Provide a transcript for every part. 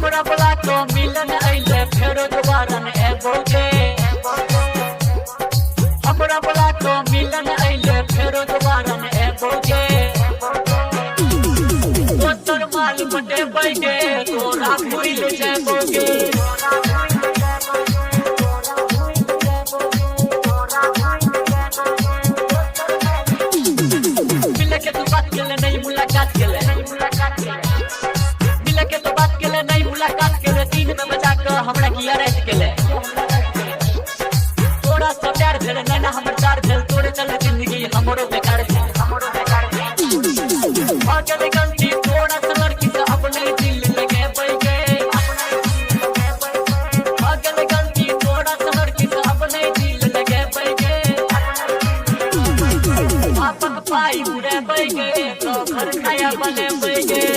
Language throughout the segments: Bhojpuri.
मिलन अइले फेरो दोबारा न एबोगे हमरा बोला तो मिलन अइले फेरो दोबारा न एबोगे तोर माल बटे बैगे तोरा भूल जाबोगे मिल के तो बात के नहीं मुलाकात के मिल के तो बात के नहीं मुलाकात के दिन में बजा के हमरा किया रात के थोड़ा सा प्यार भेल ना हमर चार भेल तोरे चल जिंदगी हमरो बेकार है अकेले गलती थोड़ा सा लड़की से अपने दिल लगे बैगे अकेले गलती थोड़ा सा लड़की से अपने दिल लगे बैगे आपक पाई उड़े बैगे तो घर खाया बने बैगे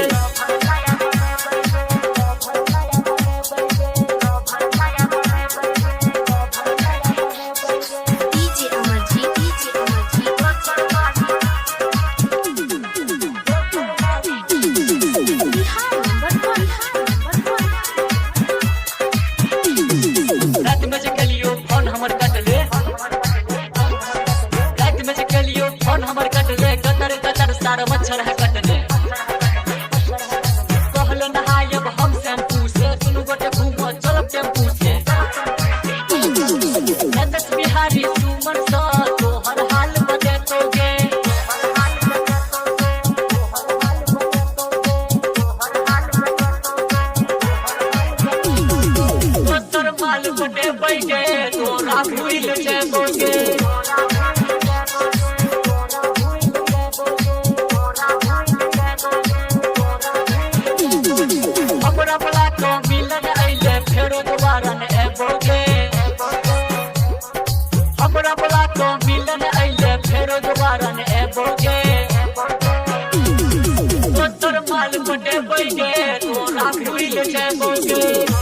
मच्छर है कटने कहलो नहायब हम शैम्पू से सुनु गोटे घूमो चलब टेम्पू से दस बिहारी सुमन सा तोहर हाल बतेतोगे तोर माल बटे बैगे तोरा भूल जाबोगे हमरा बोला तो मिलन अइले फेरो दोबारा न एबोगे हमरा बोला तो मिलन अइले फेरो दोबारा न एबोगे तोर माल बटे बैगे तोरा भूल जाबोगे।